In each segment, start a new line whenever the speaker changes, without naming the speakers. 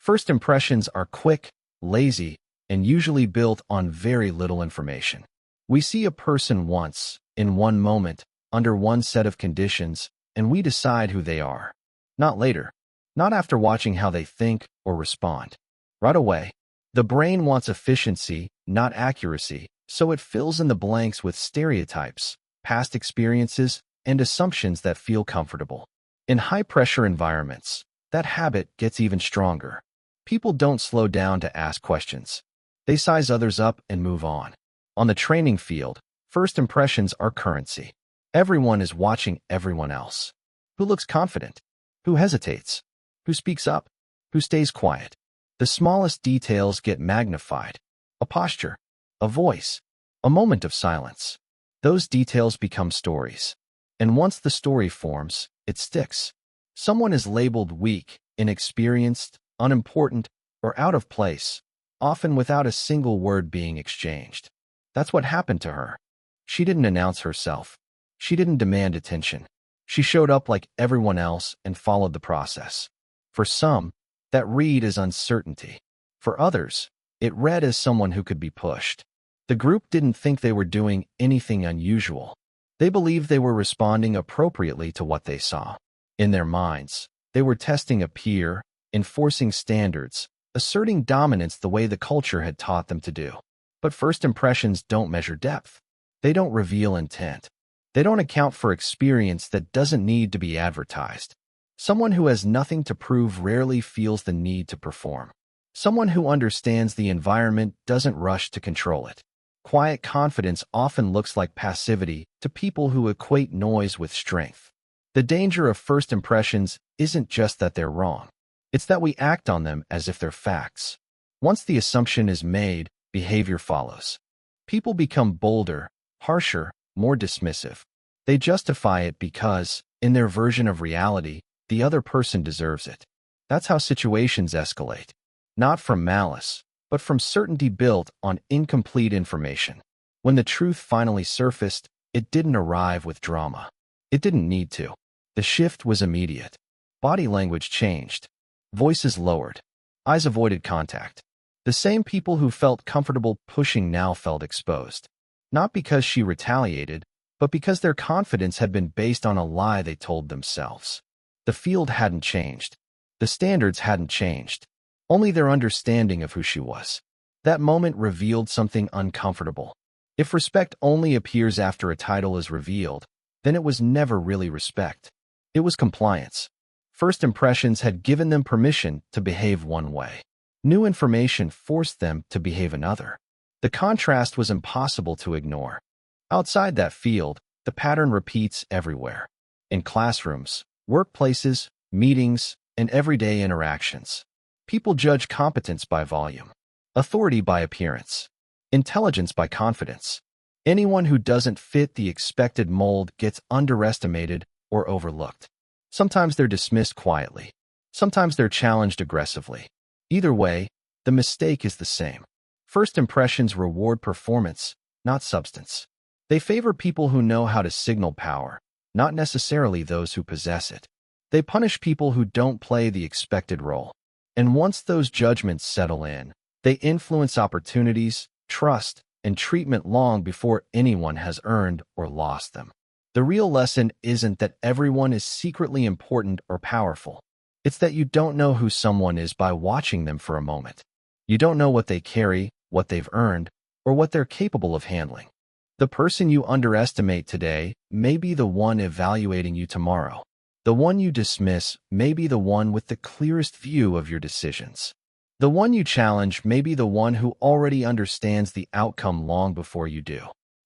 First impressions are quick, lazy, and usually built on very little information. We see a person once, in one moment, under one set of conditions, and we decide who they are. Not later. Not after watching how they think or respond. Right away. The brain wants efficiency, not accuracy, so it fills in the blanks with stereotypes, past experiences, and assumptions that feel comfortable. In high-pressure environments, that habit gets even stronger. People don't slow down to ask questions. They size others up and move on. On the training field, first impressions are currency. Everyone is watching everyone else. Who looks confident? Who hesitates? Who speaks up? Who stays quiet? The smallest details get magnified. A posture, a voice, a moment of silence. Those details become stories. And once the story forms, it sticks. Someone is labeled weak, inexperienced, unimportant, or out of place, often without a single word being exchanged. That's what happened to her. She didn't announce herself. She didn't demand attention. She showed up like everyone else and followed the process. For some, that read is uncertainty. For others, it read as someone who could be pushed. The group didn't think they were doing anything unusual. They believed they were responding appropriately to what they saw. In their minds, they were testing a peer, enforcing standards, asserting dominance the way the culture had taught them to do. But first impressions don't measure depth. They don't reveal intent. They don't account for experience that doesn't need to be advertised. Someone who has nothing to prove rarely feels the need to perform. Someone who understands the environment doesn't rush to control it. Quiet confidence often looks like passivity to people who equate noise with strength. The danger of first impressions isn't just that they're wrong. It's that we act on them as if they're facts. Once the assumption is made, behavior follows. People become bolder, harsher, more dismissive. They justify it because, in their version of reality, the other person deserves it. That's how situations escalate. Not from malice, but from certainty built on incomplete information. When the truth finally surfaced, it didn't arrive with drama. It didn't need to. The shift was immediate. Body language changed. Voices lowered. Eyes avoided contact. The same people who felt comfortable pushing now felt exposed. Not because she retaliated, but because their confidence had been based on a lie they told themselves. The field hadn't changed. The standards hadn't changed. Only their understanding of who she was. That moment revealed something uncomfortable. If respect only appears after a title is revealed, then it was never really respect. It was compliance. First impressions had given them permission to behave one way. New information forced them to behave another. The contrast was impossible to ignore. Outside that field, the pattern repeats everywhere. In classrooms, workplaces, meetings, and everyday interactions. People judge competence by volume, authority by appearance, intelligence by confidence. Anyone who doesn't fit the expected mold gets underestimated or overlooked. Sometimes they're dismissed quietly. Sometimes they're challenged aggressively. Either way, the mistake is the same. First impressions reward performance, not substance. They favor people who know how to signal power, not necessarily those who possess it. They punish people who don't play the expected role. And once those judgments settle in, they influence opportunities, trust, and treatment long before anyone has earned or lost them. The real lesson isn't that everyone is secretly important or powerful. It's that you don't know who someone is by watching them for a moment. You don't know what they carry, what they've earned, or what they're capable of handling. The person you underestimate today may be the one evaluating you tomorrow. The one you dismiss may be the one with the clearest view of your decisions. The one you challenge may be the one who already understands the outcome long before you do.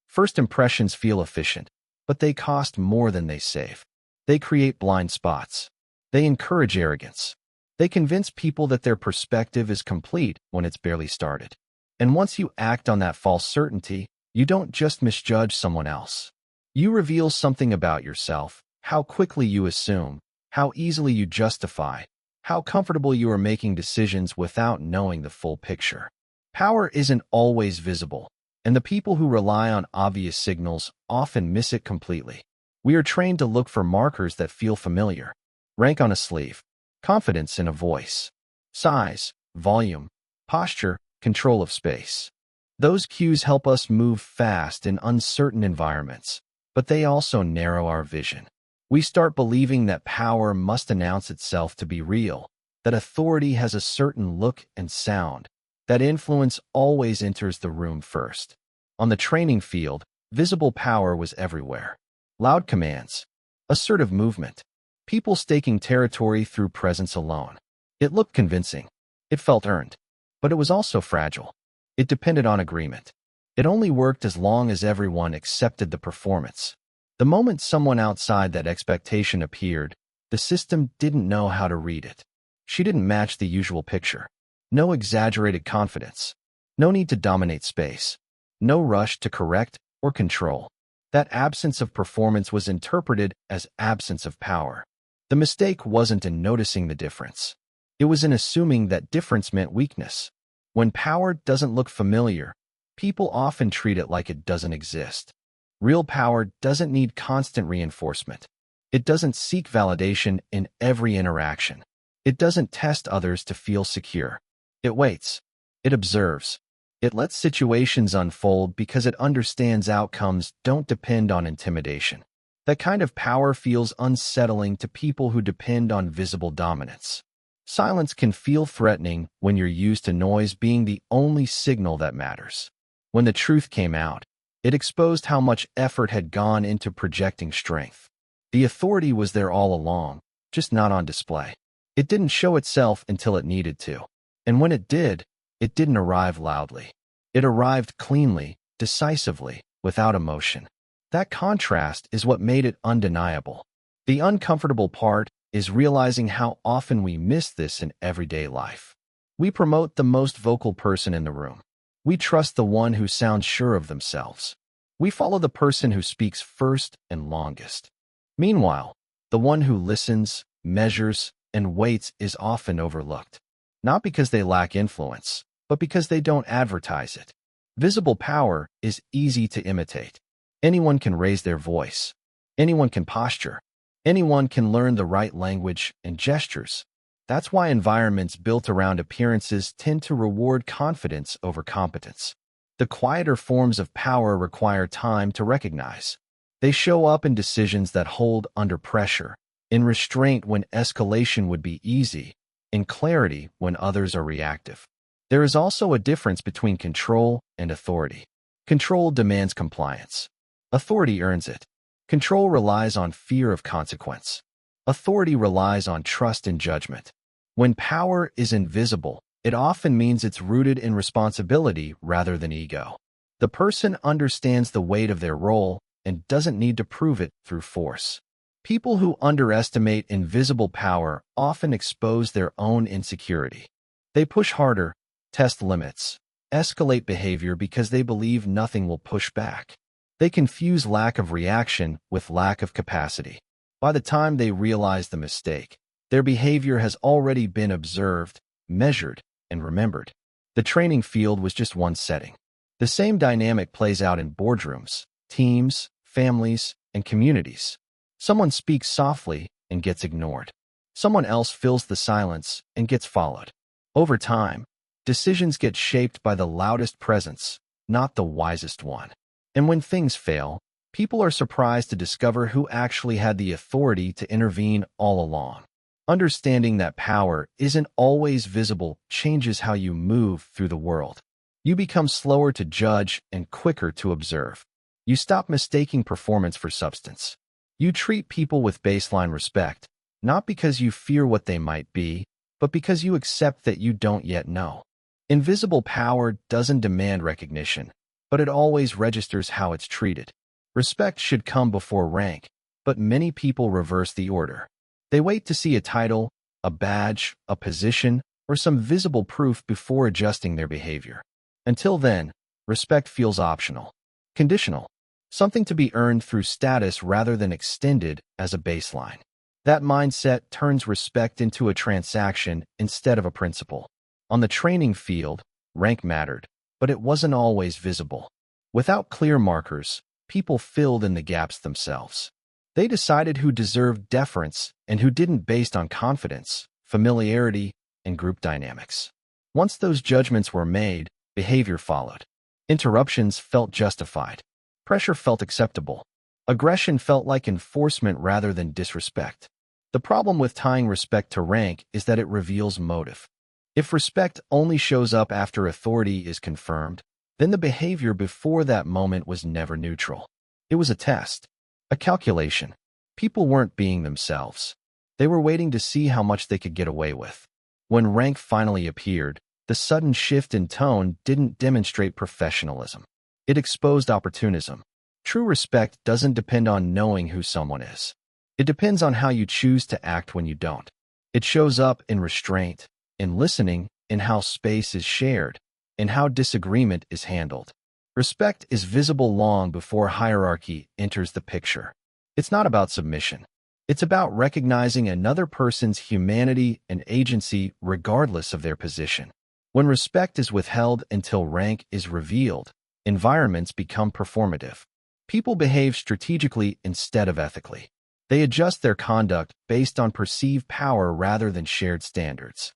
First impressions feel efficient, but they cost more than they save. They create blind spots. They encourage arrogance. They convince people that their perspective is complete when it's barely started. And once you act on that false certainty, you don't just misjudge someone else. You reveal something about yourself. How quickly you assume, how easily you justify, how comfortable you are making decisions without knowing the full picture. Power isn't always visible, and the people who rely on obvious signals often miss it completely. We are trained to look for markers that feel familiar. Rank on a sleeve, confidence in a voice, size, volume, posture, control of space. Those cues help us move fast in uncertain environments, but they also narrow our vision. We start believing that power must announce itself to be real, that authority has a certain look and sound, that influence always enters the room first. On the training field, visible power was everywhere. Loud commands, assertive movement, people staking territory through presence alone. It looked convincing. It felt earned. But it was also fragile. It depended on agreement. It only worked as long as everyone accepted the performance. The moment someone outside that expectation appeared, the system didn't know how to read it. She didn't match the usual picture. No exaggerated confidence. No need to dominate space. No rush to correct or control. That absence of performance was interpreted as absence of power. The mistake wasn't in noticing the difference. It was in assuming that difference meant weakness. When power doesn't look familiar, people often treat it like it doesn't exist. Real power doesn't need constant reinforcement. It doesn't seek validation in every interaction. It doesn't test others to feel secure. It waits. It observes. It lets situations unfold because it understands outcomes don't depend on intimidation. That kind of power feels unsettling to people who depend on visible dominance. Silence can feel threatening when you're used to noise being the only signal that matters. When the truth came out, it exposed how much effort had gone into projecting strength. The authority was there all along, just not on display. It didn't show itself until it needed to. And when it did, it didn't arrive loudly. It arrived cleanly, decisively, without emotion. That contrast is what made it undeniable. The uncomfortable part is realizing how often we miss this in everyday life. We promote the most vocal person in the room. We trust the one who sounds sure of themselves. We follow the person who speaks first and longest. Meanwhile, the one who listens, measures, and waits is often overlooked. Not because they lack influence, but because they don't advertise it. Visible power is easy to imitate. Anyone can raise their voice. Anyone can posture. Anyone can learn the right language and gestures. That's why environments built around appearances tend to reward confidence over competence. The quieter forms of power require time to recognize. They show up in decisions that hold under pressure, in restraint when escalation would be easy, in clarity when others are reactive. There is also a difference between control and authority. Control demands compliance. Authority earns it. Control relies on fear of consequence. Authority relies on trust and judgment. When power is invisible, it often means it's rooted in responsibility rather than ego. The person understands the weight of their role and doesn't need to prove it through force. People who underestimate invisible power often expose their own insecurity. They push harder, test limits, escalate behavior because they believe nothing will push back. They confuse lack of reaction with lack of capacity. By the time they realize the mistake, their behavior has already been observed, measured, and remembered. The training field was just one setting. The same dynamic plays out in boardrooms, teams, families, and communities. Someone speaks softly and gets ignored. Someone else fills the silence and gets followed. Over time, decisions get shaped by the loudest presence, not the wisest one. And when things fail, people are surprised to discover who actually had the authority to intervene all along. Understanding that power isn't always visible changes how you move through the world. You become slower to judge and quicker to observe. You stop mistaking performance for substance. You treat people with baseline respect, not because you fear what they might be, but because you accept that you don't yet know. Invisible power doesn't demand recognition, but it always registers how it's treated. Respect should come before rank, but many people reverse the order. They wait to see a title, a badge, a position, or some visible proof before adjusting their behavior. Until then, respect feels optional, conditional, something to be earned through status rather than extended as a baseline. That mindset turns respect into a transaction instead of a principle. On the training field, rank mattered, but it wasn't always visible. Without clear markers, people filled in the gaps themselves. They decided who deserved deference and who didn't based on confidence, familiarity, and group dynamics. Once those judgments were made, behavior followed. Interruptions felt justified. Pressure felt acceptable. Aggression felt like enforcement rather than disrespect. The problem with tying respect to rank is that it reveals motive. If respect only shows up after authority is confirmed, then the behavior before that moment was never neutral. It was a test, a calculation. People weren't being themselves. They were waiting to see how much they could get away with. When rank finally appeared, the sudden shift in tone didn't demonstrate professionalism. It exposed opportunism. True respect doesn't depend on knowing who someone is. It depends on how you choose to act when you don't. It shows up in restraint, in listening, in how space is shared, in how disagreement is handled. Respect is visible long before hierarchy enters the picture. It's not about submission. It's about recognizing another person's humanity and agency regardless of their position. When respect is withheld until rank is revealed, environments become performative. People behave strategically instead of ethically. They adjust their conduct based on perceived power rather than shared standards.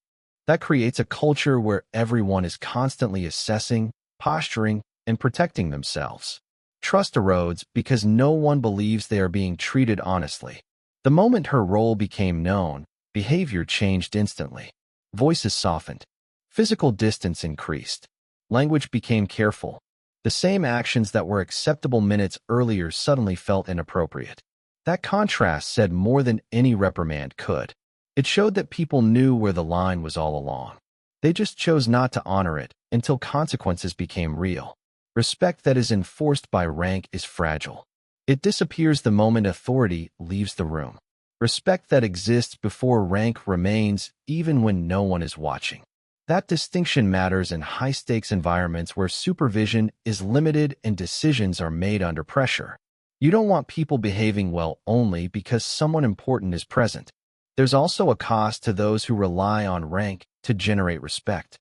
That creates a culture where everyone is constantly assessing, posturing, and protecting themselves. Trust erodes because no one believes they are being treated honestly. The moment her role became known, behavior changed instantly. Voices softened. Physical distance increased. Language became careful. The same actions that were acceptable minutes earlier suddenly felt inappropriate. That contrast said more than any reprimand could. It showed that people knew where the line was all along. They just chose not to honor it until consequences became real. Respect that is enforced by rank is fragile. It disappears the moment authority leaves the room. Respect that exists before rank remains even when no one is watching. That distinction matters in high-stakes environments where supervision is limited and decisions are made under pressure. You don't want people behaving well only because someone important is present. There's also a cost to those who rely on rank to generate respect.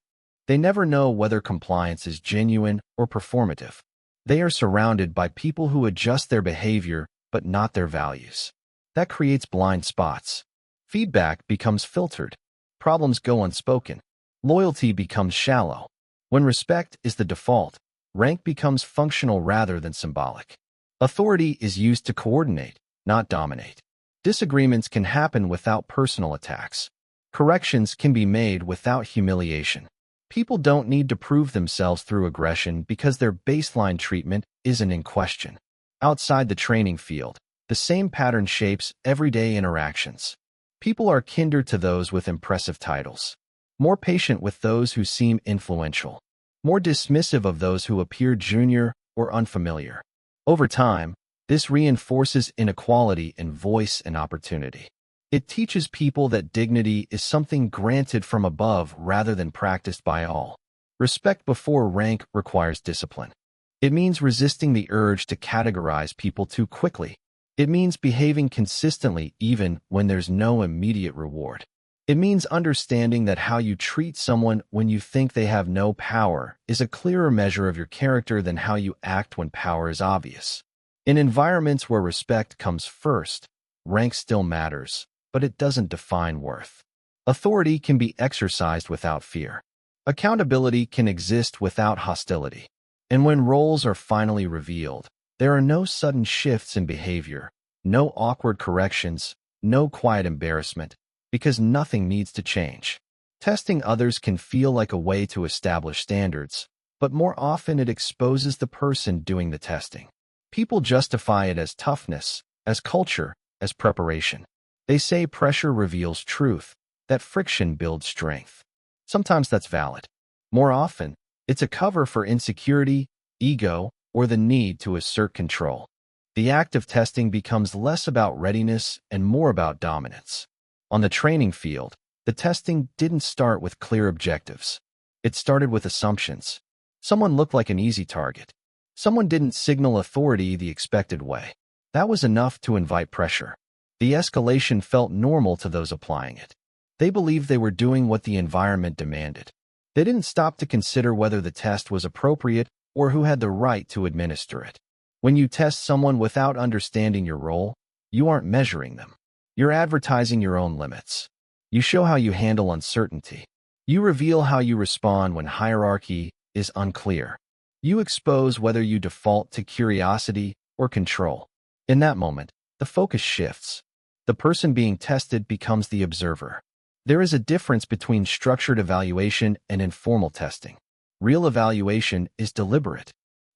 They never know whether compliance is genuine or performative. They are surrounded by people who adjust their behavior but not their values. That creates blind spots. Feedback becomes filtered. Problems go unspoken. Loyalty becomes shallow. When respect is the default, rank becomes functional rather than symbolic. Authority is used to coordinate, not dominate. Disagreements can happen without personal attacks. Corrections can be made without humiliation. People don't need to prove themselves through aggression because their baseline treatment isn't in question. Outside the training field, the same pattern shapes everyday interactions. People are kinder to those with impressive titles, more patient with those who seem influential, more dismissive of those who appear junior or unfamiliar. Over time, this reinforces inequality in voice and opportunity. It teaches people that dignity is something granted from above rather than practiced by all. Respect before rank requires discipline. It means resisting the urge to categorize people too quickly. It means behaving consistently even when there's no immediate reward. It means understanding that how you treat someone when you think they have no power is a clearer measure of your character than how you act when power is obvious. In environments where respect comes first, rank still matters, but it doesn't define worth. Authority can be exercised without fear. Accountability can exist without hostility. And when roles are finally revealed, there are no sudden shifts in behavior, no awkward corrections, no quiet embarrassment, because nothing needs to change. Testing others can feel like a way to establish standards, but more often it exposes the person doing the testing. People justify it as toughness, as culture, as preparation. They say pressure reveals truth, that friction builds strength. Sometimes that's valid. More often, it's a cover for insecurity, ego, or the need to assert control. The act of testing becomes less about readiness and more about dominance. On the training field, the testing didn't start with clear objectives. It started with assumptions. Someone looked like an easy target. Someone didn't signal authority the expected way. That was enough to invite pressure. The escalation felt normal to those applying it. They believed they were doing what the environment demanded. They didn't stop to consider whether the test was appropriate or who had the right to administer it. When you test someone without understanding your role, you aren't measuring them. You're advertising your own limits. You show how you handle uncertainty. You reveal how you respond when hierarchy is unclear. You expose whether you default to curiosity or control. In that moment, the focus shifts. The person being tested becomes the observer. There is a difference between structured evaluation and informal testing. Real evaluation is deliberate.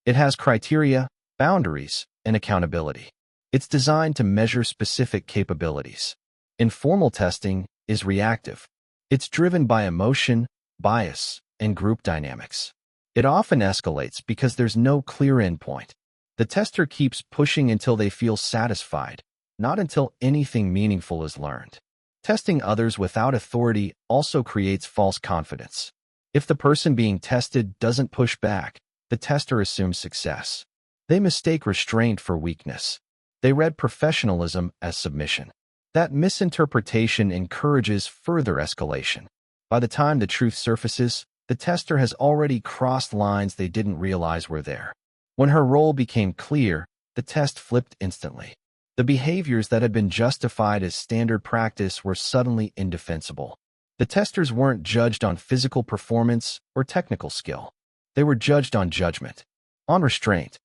It has criteria, boundaries, and accountability. It's designed to measure specific capabilities. Informal testing is reactive. It's driven by emotion, bias, and group dynamics. It often escalates because there's no clear endpoint. The tester keeps pushing until they feel satisfied, not until anything meaningful is learned. Testing others without authority also creates false confidence. If the person being tested doesn't push back, the tester assumes success. They mistake restraint for weakness. They read professionalism as submission. That misinterpretation encourages further escalation. By the time the truth surfaces, the tester has already crossed lines they didn't realize were there. When her role became clear, the test flipped instantly. The behaviors that had been justified as standard practice were suddenly indefensible. The testers weren't judged on physical performance or technical skill. They were judged on judgment, on restraint,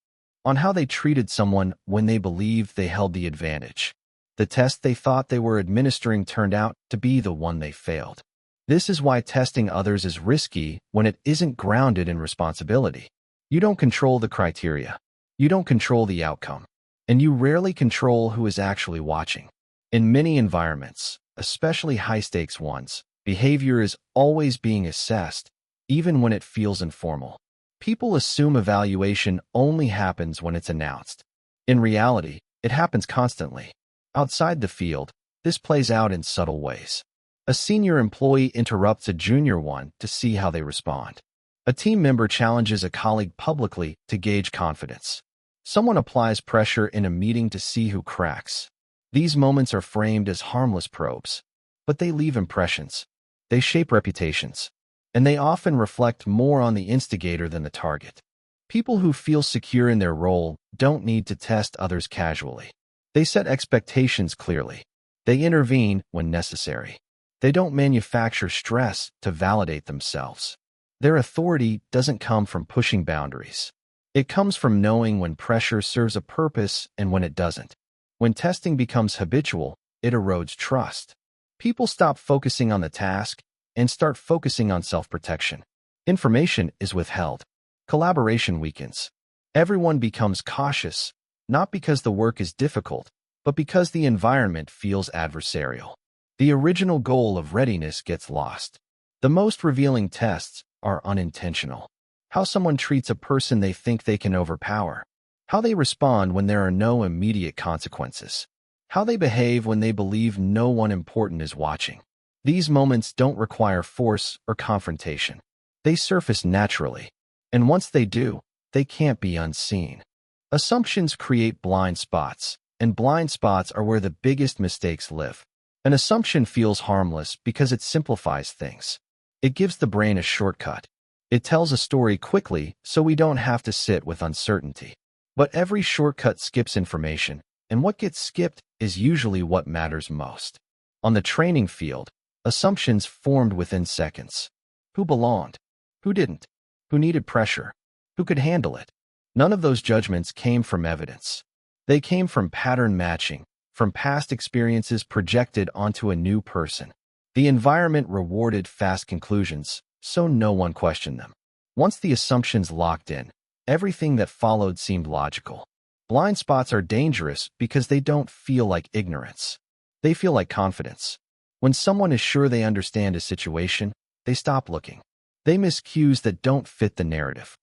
on how they treated someone when they believed they held the advantage. The test they thought they were administering turned out to be the one they failed. This is why testing others is risky when it isn't grounded in responsibility. You don't control the criteria. You don't control the outcome. And you rarely control who is actually watching. In many environments, especially high-stakes ones, behavior is always being assessed, even when it feels informal. People assume evaluation only happens when it's announced. In reality, it happens constantly. Outside the field, this plays out in subtle ways. A senior employee interrupts a junior one to see how they respond. A team member challenges a colleague publicly to gauge confidence. Someone applies pressure in a meeting to see who cracks. These moments are framed as harmless probes, but they leave impressions. They shape reputations, and they often reflect more on the instigator than the target. People who feel secure in their role don't need to test others casually. They set expectations clearly. They intervene when necessary. They don't manufacture stress to validate themselves. Their authority doesn't come from pushing boundaries. It comes from knowing when pressure serves a purpose and when it doesn't. When testing becomes habitual, it erodes trust. People stop focusing on the task and start focusing on self-protection. Information is withheld. Collaboration weakens. Everyone becomes cautious, not because the work is difficult, but because the environment feels adversarial. The original goal of readiness gets lost. The most revealing tests are unintentional. How someone treats a person they think they can overpower. How they respond when there are no immediate consequences. How they behave when they believe no one important is watching. These moments don't require force or confrontation. They surface naturally. And once they do, they can't be unseen. Assumptions create blind spots, and blind spots are where the biggest mistakes live. An assumption feels harmless because it simplifies things. It gives the brain a shortcut. It tells a story quickly so we don't have to sit with uncertainty. But every shortcut skips information, and what gets skipped is usually what matters most. On the training field, assumptions formed within seconds. Who belonged? Who didn't? Who needed pressure? Who could handle it? None of those judgments came from evidence. They came from pattern matching, from past experiences projected onto a new person. The environment rewarded fast conclusions, so no one questioned them. Once the assumptions locked in, everything that followed seemed logical. Blind spots are dangerous because they don't feel like ignorance. They feel like confidence. When someone is sure they understand a situation, they stop looking. They miss cues that don't fit the narrative.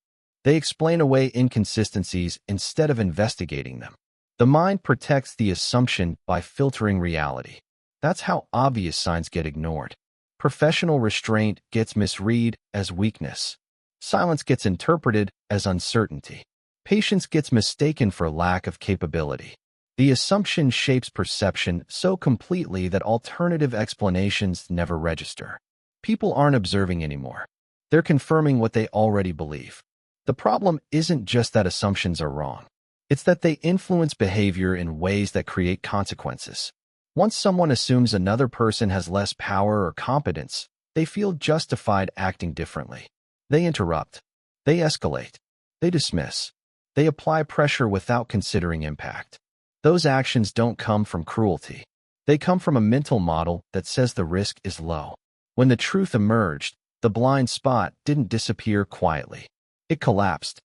They explain away inconsistencies instead of investigating them. The mind protects the assumption by filtering reality. That's how obvious signs get ignored. Professional restraint gets misread as weakness. Silence gets interpreted as uncertainty. Patience gets mistaken for lack of capability. The assumption shapes perception so completely that alternative explanations never register. People aren't observing anymore. They're confirming what they already believe. The problem isn't just that assumptions are wrong. It's that they influence behavior in ways that create consequences. Once someone assumes another person has less power or competence, They feel justified acting differently. They interrupt. They escalate. They dismiss. They apply pressure without considering impact. Those actions don't come from cruelty. They come from a mental model that says the risk is low. When the truth emerged, the blind spot didn't disappear quietly. It collapsed.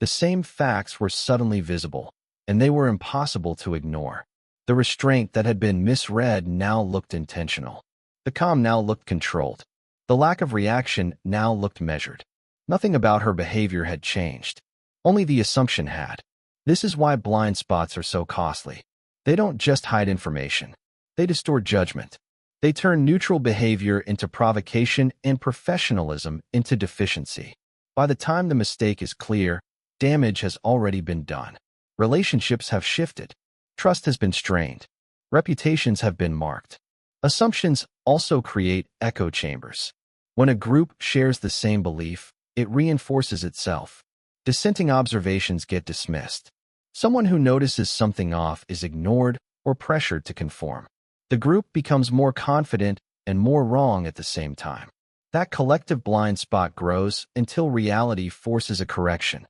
The same facts were suddenly visible, and they were impossible to ignore. The restraint that had been misread now looked intentional. The calm now looked controlled. The lack of reaction now looked measured. Nothing about her behavior had changed. Only the assumption had. This is why blind spots are so costly. They don't just hide information. They distort judgment. They turn neutral behavior into provocation and professionalism into deficiency. By the time the mistake is clear, damage has already been done. Relationships have shifted. Trust has been strained. Reputations have been marked. Assumptions also create echo chambers. When a group shares the same belief, it reinforces itself. Dissenting observations get dismissed. Someone who notices something off is ignored or pressured to conform. The group becomes more confident and more wrong at the same time. That collective blind spot grows until reality forces a correction.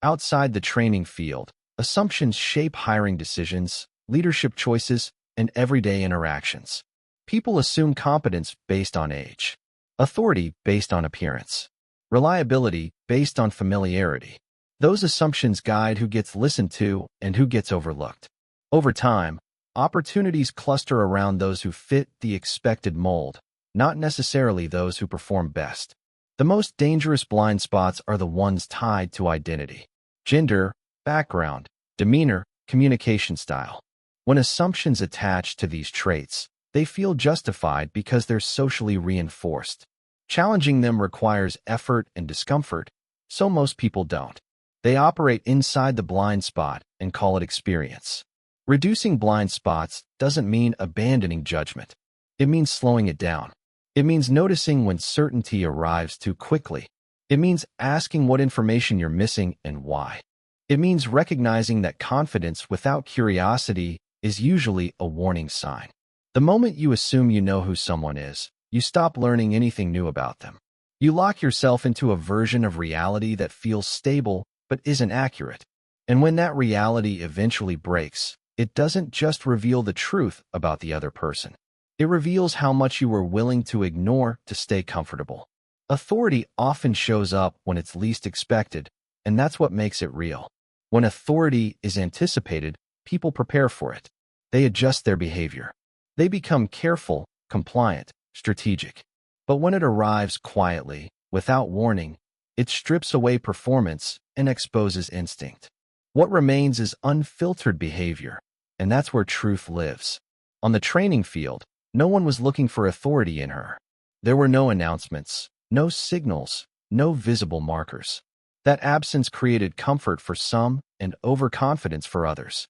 Outside the training field, assumptions shape hiring decisions, leadership choices, and everyday interactions. People assume competence based on age, authority based on appearance, reliability based on familiarity. Those assumptions guide who gets listened to and who gets overlooked. Over time, opportunities cluster around those who fit the expected mold, not necessarily those who perform best. The most dangerous blind spots are the ones tied to identity, gender, background, demeanor, communication style. When assumptions attach to these traits, they feel justified because they're socially reinforced. Challenging them requires effort and discomfort, so most people don't. They operate inside the blind spot and call it experience. Reducing blind spots doesn't mean abandoning judgment. It means slowing it down. It means noticing when certainty arrives too quickly. It means asking what information you're missing and why. It means recognizing that confidence without curiosity is usually a warning sign. The moment you assume you know who someone is, you stop learning anything new about them. You lock yourself into a version of reality that feels stable but isn't accurate. And when that reality eventually breaks, it doesn't just reveal the truth about the other person. It reveals how much you were willing to ignore to stay comfortable. Authority often shows up when it's least expected, and that's what makes it real. When authority is anticipated, people prepare for it. They adjust their behavior. They become careful, compliant, strategic. But when it arrives quietly, without warning, it strips away performance and exposes instinct. What remains is unfiltered behavior, and that's where truth lives. On the training field, no one was looking for authority in her. There were no announcements, no signals, no visible markers. That absence created comfort for some and overconfidence for others.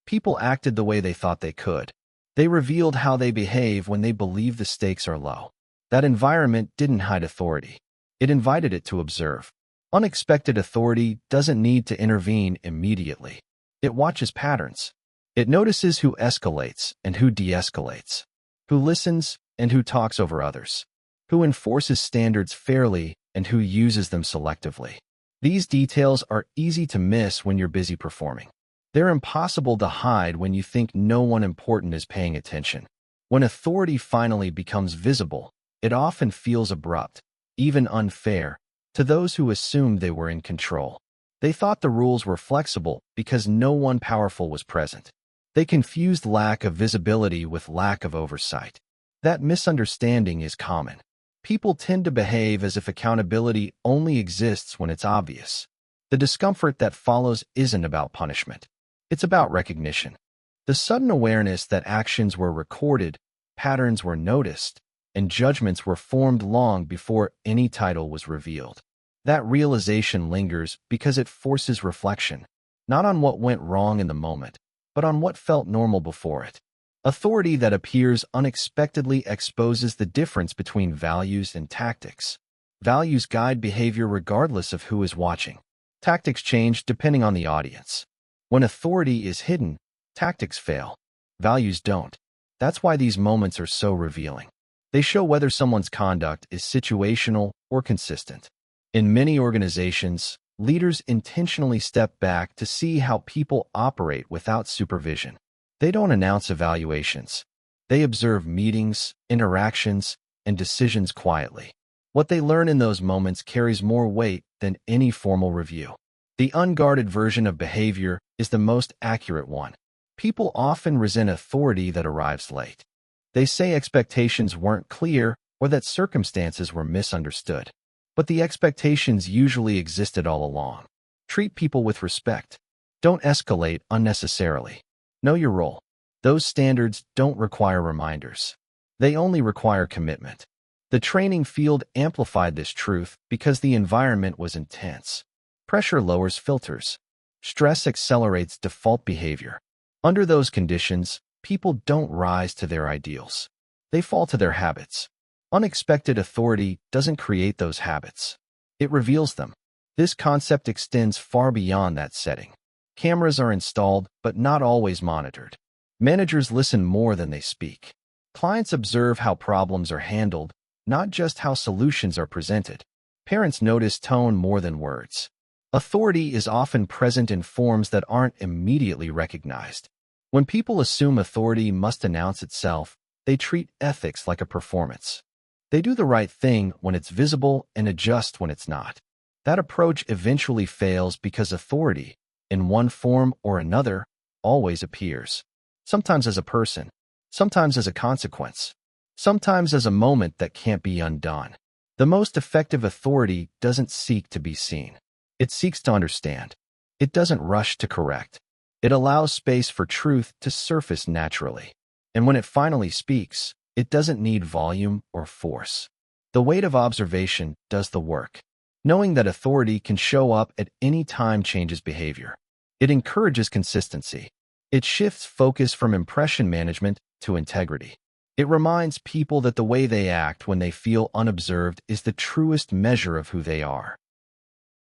People acted the way they thought they could. They revealed how they behave when they believe the stakes are low. That environment didn't hide authority. It invited it to observe. Unexpected authority doesn't need to intervene immediately. It watches patterns. It notices who escalates and who de-escalates, who listens and who talks over others, who enforces standards fairly and who uses them selectively. These details are easy to miss when you're busy performing. They're impossible to hide when you think no one important is paying attention. When authority finally becomes visible, it often feels abrupt, even unfair, to those who assumed they were in control. They thought the rules were flexible because no one powerful was present. They confused lack of visibility with lack of oversight. That misunderstanding is common. People tend to behave as if accountability only exists when it's obvious. The discomfort that follows isn't about punishment. It's about recognition. The sudden awareness that actions were recorded, patterns were noticed, and judgments were formed long before any title was revealed. That realization lingers because it forces reflection, not on what went wrong in the moment, but on what felt normal before it. Authority that appears unexpectedly exposes the difference between values and tactics. Values guide behavior regardless of who is watching. Tactics change depending on the audience. When authority is hidden, tactics fail. Values don't. That's why these moments are so revealing. They show whether someone's conduct is situational or consistent. In many organizations, leaders intentionally step back to see how people operate without supervision. They don't announce evaluations. They observe meetings, interactions, and decisions quietly. What they learn in those moments carries more weight than any formal review. The unguarded version of behavior is the most accurate one. People often resent authority that arrives late. They say expectations weren't clear or that circumstances were misunderstood. But the expectations usually existed all along. Treat people with respect. Don't escalate unnecessarily. Know your role. Those standards don't require reminders. They only require commitment. The training field amplified this truth because the environment was intense. Pressure lowers filters. Stress accelerates default behavior. Under those conditions, people don't rise to their ideals. They fall to their habits. Unexpected authority doesn't create those habits. It reveals them. This concept extends far beyond that setting. Cameras are installed, but not always monitored. Managers listen more than they speak. Clients observe how problems are handled, not just how solutions are presented. Parents notice tone more than words. Authority is often present in forms that aren't immediately recognized. When people assume authority must announce itself, they treat ethics like a performance. They do the right thing when it's visible and adjust when it's not. That approach eventually fails because authority, in one form or another, always appears. Sometimes as a person, sometimes as a consequence, sometimes as a moment that can't be undone. The most effective authority doesn't seek to be seen. It seeks to understand. It doesn't rush to correct. It allows space for truth to surface naturally. And when it finally speaks, it doesn't need volume or force. The weight of observation does the work. Knowing that authority can show up at any time changes behavior. It encourages consistency. It shifts focus from impression management to integrity. It reminds people that the way they act when they feel unobserved is the truest measure of who they are.